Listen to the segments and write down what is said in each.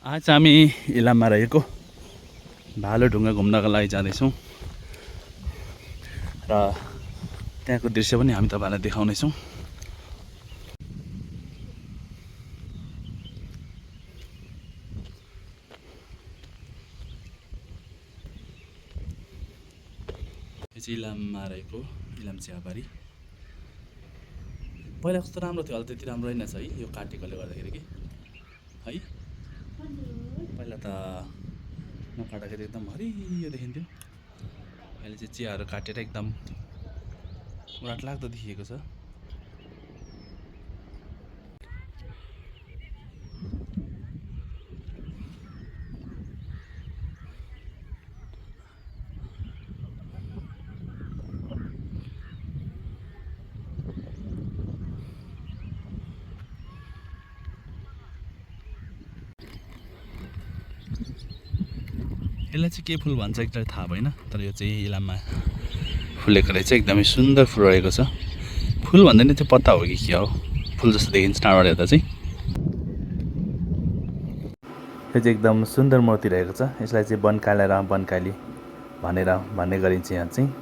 आज हामी इलाममा रहेको भालुढुङ्गा घुम्नका लागि जाँदैछौँ र त्यहाँको दृश्य पनि हामी तपाईहरुलाई देखाउनेछौँ। यो चाहिँ इलाममा रहेको इलाम चियाबारी। पहिला कस्तो राम्रो थियो, अहिले त्यति राम्रो रहेनछ है, यो काटेकोले गर्दाखेरि कि है। पहिला त नकाट्दाखेरि एकदम हरियो देखिन्थ्यो, अहिले चाहिँ चियाहरू काटेर एकदम उराट लाग्दो देखिएको छ। यसलाई चाहिँ के फुल भन्छ एकदमै थाहा भएन, तर यो चाहिँ इलाममा फुलेको रहेछ। एकदमै सुन्दर फुल रहेको छ। फुल भन्दा नि त्यो पत्ता हो कि के हो, फुल जस्तो देखिन्छ टाढाबाट हेर्दा चाहिँ। यो चाहिँ एकदम सुन्दर मूर्ति रहेको छ। यसलाई चाहिँ बनकाला र बनकाली भनेर भन्ने गरिन्छ यहाँ चाहिँ।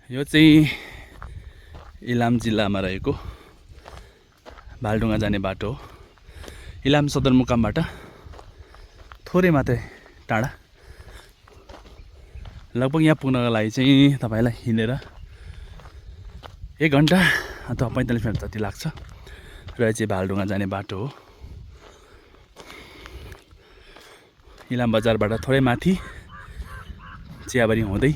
यो चाहिँ इलाम जिल्लामा रहेको भालढुङ्गा जाने बाटो हो। इलाम सदरमुकामबाट थोरै मात्रै टाढा, लगभग यहाँ पुग्नको लागि चाहिँ तपाईलाई हिँडेर 1 घन्टा अथवा 45 मिनट जति लाग्छ। र यो चाहिँ भालढुङ्गा जाने बाटो हो। इलाम बजारबाट थोरै माथि चियाबारी हुँदै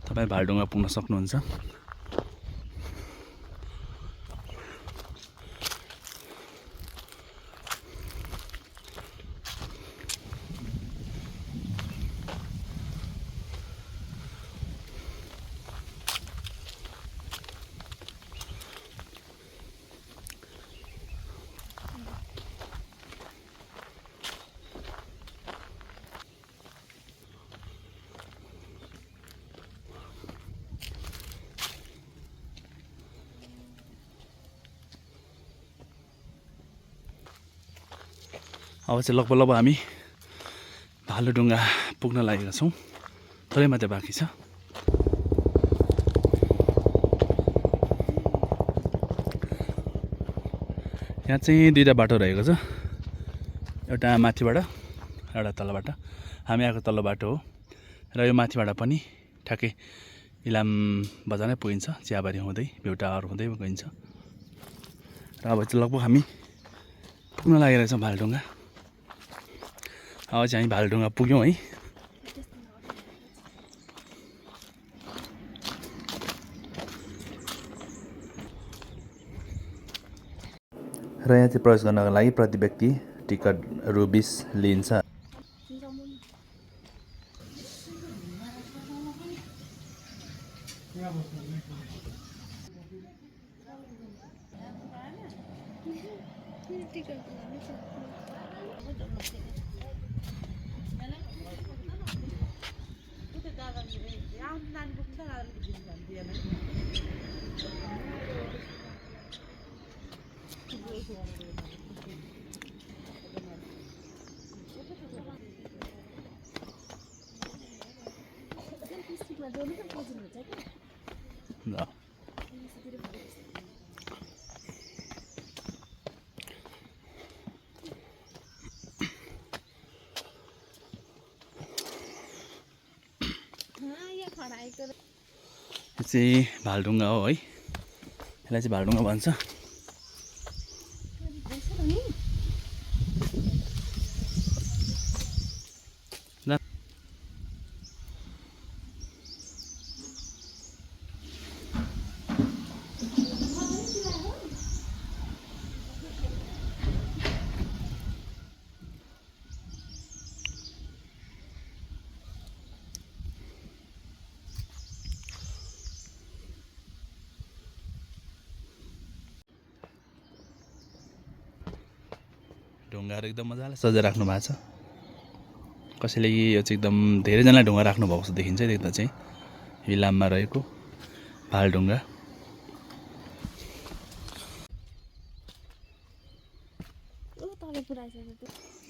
तपाईँ भालढुङ्गा पुग्न सक्नुहुन्छ। अब चाहिँ लगभग हामी भालुढुङ्गा पुग्न लागेका छौँ। थोरै मात्रै बाँकी छ। यहाँ चाहिँ 2टा बाटो रहेको छ, एउटा माथिबाट एउटा तलबाट। हामी आएको तल्लो बाटो हो र यो माथिबाट पनि ठ्याक्कै इलाम बजार नै पुगिन्छ, चियाबारी हुँदै भ्युटार हुँदै गइन्छ। र अब चाहिँ लगभग हामी पुग्न लागिरहेको छौँ भालढुङ्गा। अब चाहिँ हामी भालढुङ्गा पुग्यौँ है। र यहाँ चाहिँ प्रवेश गर्नको लागि प्रति व्यक्ति टिकट रु 20 लिन्छ। ल यो चाहिँ भालढुङ्गा हो है, यसलाई चाहिँ भालढुङ्गा भन्छ। ढुङ्गाहरू एकदम मजाले सजाइ राख्नु भएको छ। कसैले यो चाहिँ एकदम धेरैजनाले ढुङ्गा राख्नु भएको जस्तो देखिन्छ देख्दा चाहिँ इलाममा रहेको भालढुङ्गा।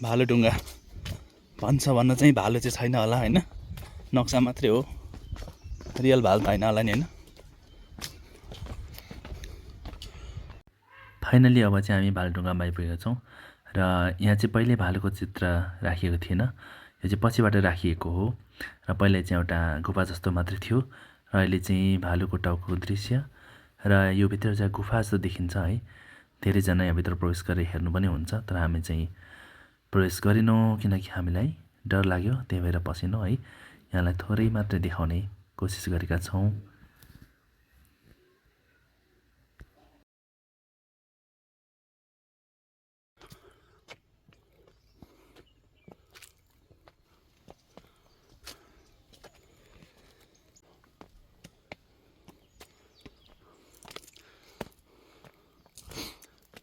भालुढुङ्गा भन्छ भन्न चाहिँ भालु चाहिँ छैन होला होइन, नक्सा मात्रै हो, रियल भालु त होइन होला नि होइन। फाइनली अब चाहिँ हामी भालुढुङ्गामा आइपुगेका छौँ र यहाँ चाहिँ पहिले भालुको चित्र राखिएको थिएन, यो चाहिँ पछिबाट राखिएको हो र पहिले चाहिँ एउटा गुफा जस्तो मात्रै थियो र अहिले चाहिँ भालुको टाउको दृश्य र यो भित्र चाहिँ गुफा जस्तो देखिन्छ है। धेरैजना यहाँभित्र प्रवेश गरेर हेर्नु पनि हुन्छ, तर हामी चाहिँ प्रवेश गरेनौँ किनकि हामीलाई डर लाग्यो, त्यही भएर पसेनौँ है। यहाँलाई थोरै मात्रै देखाउने कोसिस गरेका छौँ।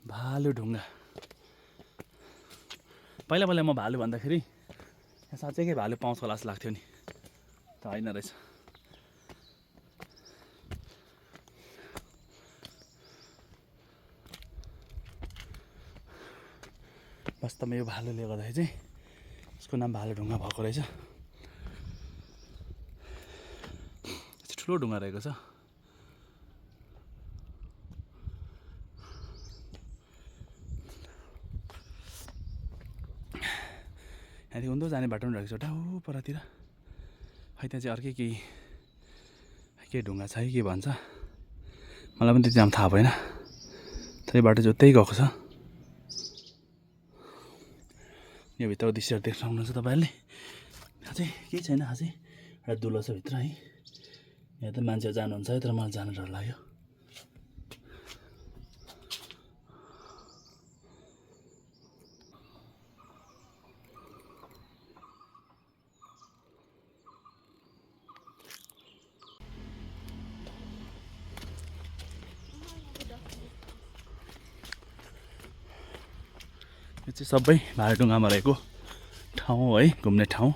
भालुढुङ्गा पहिला पहिला म भालु भन्दाखेरि साँच्चैकै भालु पाउँछ होला जस्तो लाग्थ्यो नि, त होइन रहेछ। वास्तवमा यो भालुले गर्दाखेरि चाहिँ यसको नाम भालुढुङ्गा भएको रहेछ। ठुलो ढुङ्गा रहेको छ। यहाँदेखि उन्दो जाने बाटो पनि रहेको छ एउटा ऊ परतिर, खै त्यहाँ चाहिँ अर्कै के ढुङ्गा छ है के भन्छ, मलाई पनि त्यति थाहा भएन। त्यही बाटो चाहिँ उतै गएको छ। यो भित्रको दृश्यहरू देख्न सक्नुहुन्छ तपाईँहरूले। यहाँ चाहिँ केही छैन, यहाँ चाहिँ एउटा दुलो छ भित्र है। यहाँ त मान्छेहरू जानुहुन्छ है, तर मलाई जान डर लाग्यो। यो चाहिँ सबै भालुढुङ्गामा रहेको ठाउँ हो है, घुम्ने ठाउँ।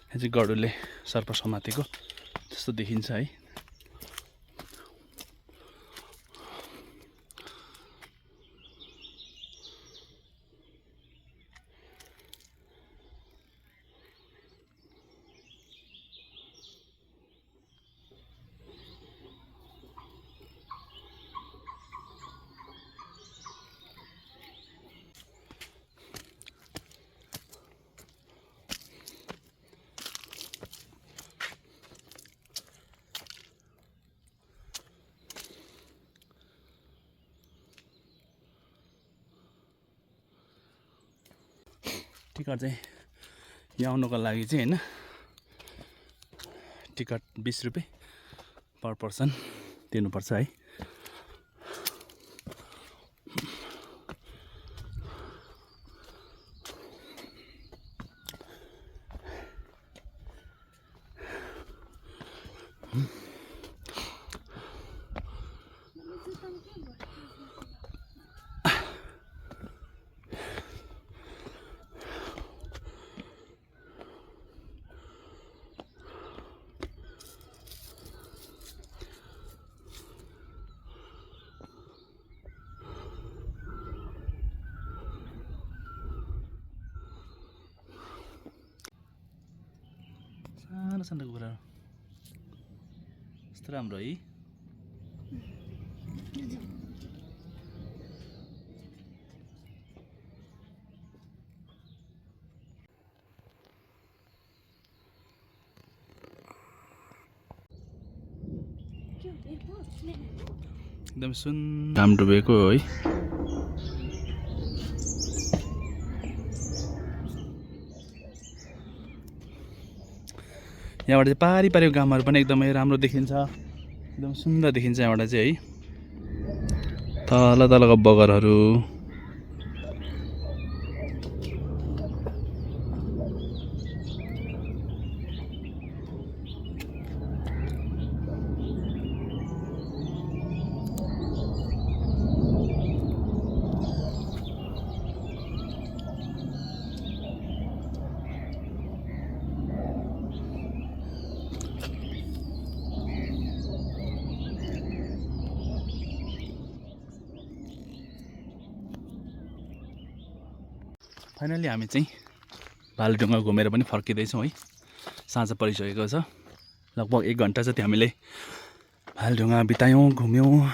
यहाँ चाहिँ गरुडले सर्प समातेको जस्तो देखिन्छ है। टिकट चाहिँ यहाँ आउनुको लागि चाहिँ होइन, टिकट 20 रुपियाँ पर पर्सन तिर्नुपर्छ है। सानो सानो कुराहरू यस्तो राम्रो है। एकदम सुन घाम डुबेको है। यहाँबाट चाहिँ पारी पारीको गामहरू पनि एकदमै राम्रो देखिन्छ, एकदम सुन्दर देखिन्छ यहाँबाट चाहिँ है। तल तलको बगरहरू, फाइनली हामी चाहिँ भालुढुङ्गा घुमेर पनि फर्किँदैछौँ है। साँझ परिसकेको छ। लगभग 1 घन्टा जति हामीले भालुढुङ्गा बितायौँ, घुम्यौँ,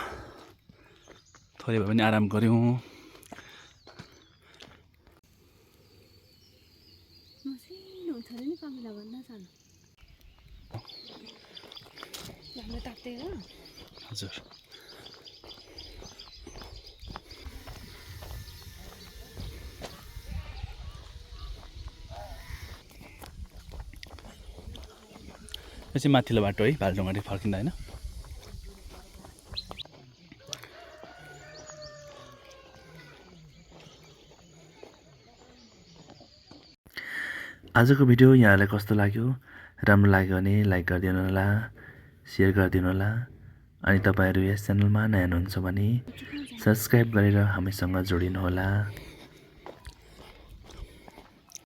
थोरै भए पनि आराम गऱ्यौँ। हजुर यो चाहिँ माथिल्लो बाटो है भालुढुङ्गादेखि फर्किँदा होइन। आजको भिडियो यहाँलाई कस्तो लाग्यो? राम्रो लाग्यो भने लाइक गरिदिनु होला, सेयर गरिदिनु होला। अनि तपाईँहरू यस च्यानलमा नयाँ हुनुहुन्छ भने सब्सक्राइब गरेर हामीसँग जोडिनु होला।